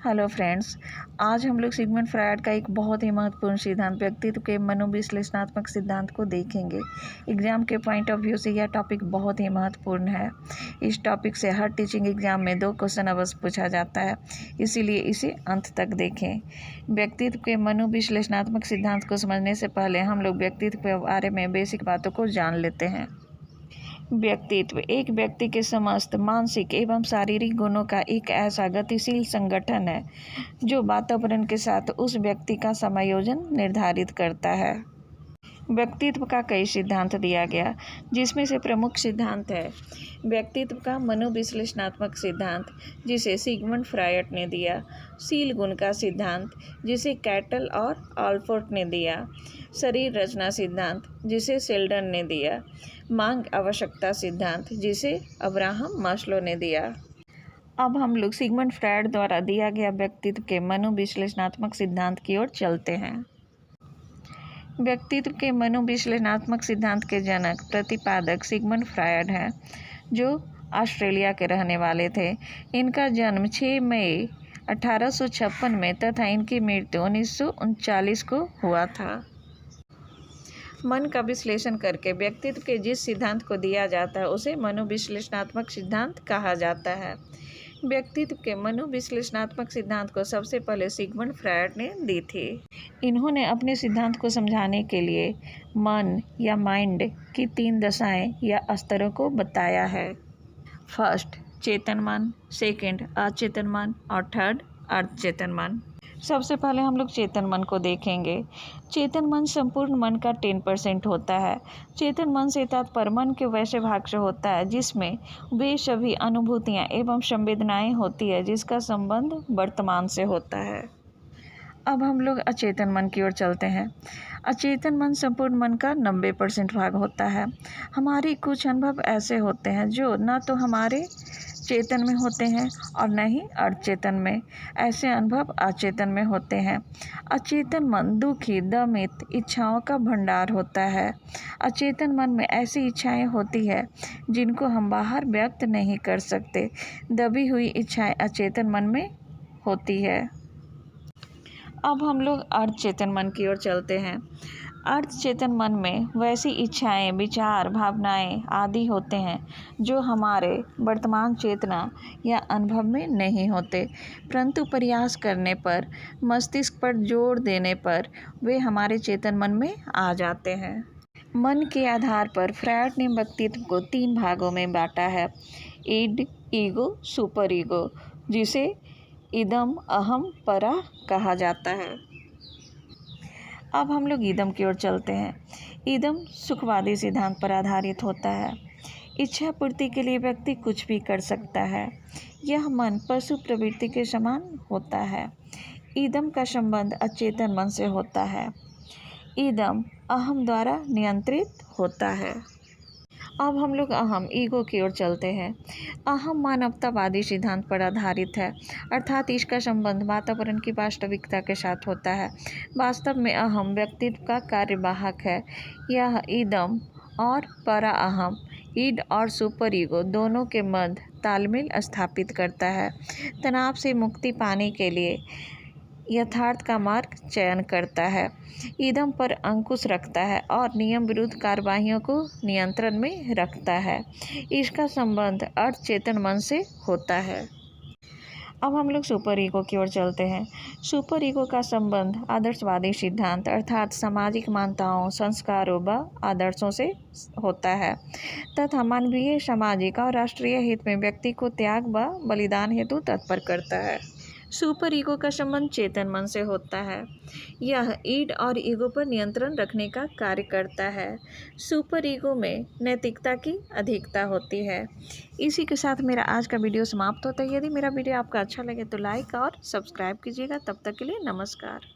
Hello friends, आज हम लोग सिगमंड फ्रायड का एक बहुत ही महत्वपूर्ण सिद्धांत व्यक्तित्व के मनोविश्लेषणात्मक सिद्धांत को देखेंगे। एग्जाम के पॉइंट ऑफ व्यू से यह टॉपिक बहुत ही महत्वपूर्ण है। इस टॉपिक से हर टीचिंग एग्जाम में 2 क्वेश्चन अवश्य पूछा जाता है, इसीलिए इसे अंत तक देखें। व्यक्तित्व के मनोविश्लेषणात्मक सिद्धांत को समझने से पहले हम लोग व्यक्तित्व के बारे में बेसिक बातों को जान लेते हैं। व्यक्तित्व एक व्यक्ति के समस्त मानसिक एवं शारीरिक गुणों का एक ऐसा गतिशील संगठन है जो वातावरण के साथ उस व्यक्ति का समायोजन निर्धारित करता है। व्यक्तित्व का कई सिद्धांत दिया गया, जिसमें से प्रमुख सिद्धांत है व्यक्तित्व का मनोविश्लेषणात्मक सिद्धांत, जिसे सिगमंड फ्रायड ने दिया। शील गुण का सिद्धांत, जिसे कैटल और आल्पोर्ट ने दिया। शरीर रचना सिद्धांत, जिसे शेल्डन ने दिया। मांग आवश्यकता सिद्धांत, जिसे अब्राहम मास्लो ने दिया। अब हम लोग सिगमंड फ्रायड द्वारा दिया गया व्यक्तित्व के मनोविश्लेषणात्मक सिद्धांत की ओर चलते हैं। व्यक्तित्व के मनोविश्लेषणात्मक सिद्धांत के जनक प्रतिपादक सिगमंड फ्रायड हैं, जो ऑस्ट्रेलिया के रहने वाले थे। इनका जन्म 6 मई 1856 में तथा इनकी मृत्यु 1939 को हुआ था। मन का विश्लेषण करके व्यक्तित्व के जिस सिद्धांत को दिया जाता है उसे मनोविश्लेषणात्मक सिद्धांत कहा जाता है। व्यक्तित्व के मनोविश्लेषणात्मक सिद्धांत को सबसे पहले सिगमंड फ्रायड ने दी थी। इन्होंने अपने सिद्धांत को समझाने के लिए मन या माइंड की 3 दशाएं या स्तरों को बताया है। फर्स्ट चेतन मन, सेकंड अचेतन मन और थर्ड अर्धचेतन मन। सबसे पहले हम लोग चेतन मन को देखेंगे। चेतन मन संपूर्ण मन का 10% होता है। चेतन मन से तात्पर्य मन के वैसे भाग से होता है जिसमें वे सभी अनुभूतियाँ एवं संवेदनाएं होती है जिसका संबंध वर्तमान से होता है। अब हम लोग अचेतन मन की ओर चलते हैं। अचेतन मन संपूर्ण मन का 90% भाग होता है। हमारे कुछ अनुभव ऐसे होते हैं जो न तो हमारे चेतन में होते हैं और न ही अर्धचेतन में। ऐसे अनुभव अचेतन में होते हैं। अचेतन मन दुखी, दमित इच्छाओं का भंडार होता है। अचेतन मन में ऐसी इच्छाएं होती है जिनको हम बाहर व्यक्त नहीं कर सकते। दबी हुई इच्छाएं अचेतन मन में होती है। अब हम लोग अर्धचेतन मन की ओर चलते हैं। अर्धचेतन मन में वैसी इच्छाएं, विचार, भावनाएं आदि होते हैं जो हमारे वर्तमान चेतना या अनुभव में नहीं होते, परंतु प्रयास करने पर, मस्तिष्क पर जोर देने पर वे हमारे चेतन मन में आ जाते हैं। मन के आधार पर फ्रायड ने व्यक्तित्व को 3 भागों में बांटा है। इड, ईगो, सुपर ईगो, जिसे इदम, अहम, परा कहा जाता है। अब हम लोग ईदम की ओर चलते हैं। ईदम सुखवादी सिद्धांत पर आधारित होता है। इच्छा पूर्ति के लिए व्यक्ति कुछ भी कर सकता है। यह मन पशु प्रवृत्ति के समान होता है। ईदम का संबंध अचेतन मन से होता है। ईदम अहम द्वारा नियंत्रित होता है। अब हम लोग अहम, ईगो की ओर चलते हैं। अहम मानवतावादी सिद्धांत पर आधारित है, अर्थात इसका संबंध वातावरण की वास्तविकता के साथ होता है। वास्तव में अहम व्यक्तित्व का कार्यवाहक है। यह ईदम और परा अहम, ईड और सुपर ईगो दोनों के मध्य तालमेल स्थापित करता है। तनाव से मुक्ति पाने के लिए यथार्थ का मार्ग चयन करता है। ईदम पर अंकुश रखता है और नियम विरुद्ध कार्यवाहियों को नियंत्रण में रखता है। इसका संबंध अर्धचेतन मन से होता है। अब हम लोग सुपर ईगो की ओर चलते हैं। सुपर ईगो का संबंध आदर्शवादी सिद्धांत अर्थात सामाजिक मान्यताओं, संस्कारों व आदर्शों से होता है तथा मानवीय, सामाजिक और राष्ट्रीय हित में व्यक्ति को त्याग व बलिदान हेतु तत्पर करता है। सुपर ईगो का संबंध चेतन मन से होता है। यह ईड और ईगो पर नियंत्रण रखने का कार्य करता है। सुपर ईगो में नैतिकता की अधिकता होती है। इसी के साथ मेरा आज का वीडियो समाप्त होता है। यदि मेरा वीडियो आपका अच्छा लगे तो लाइक और सब्सक्राइब कीजिएगा। तब तक के लिए नमस्कार।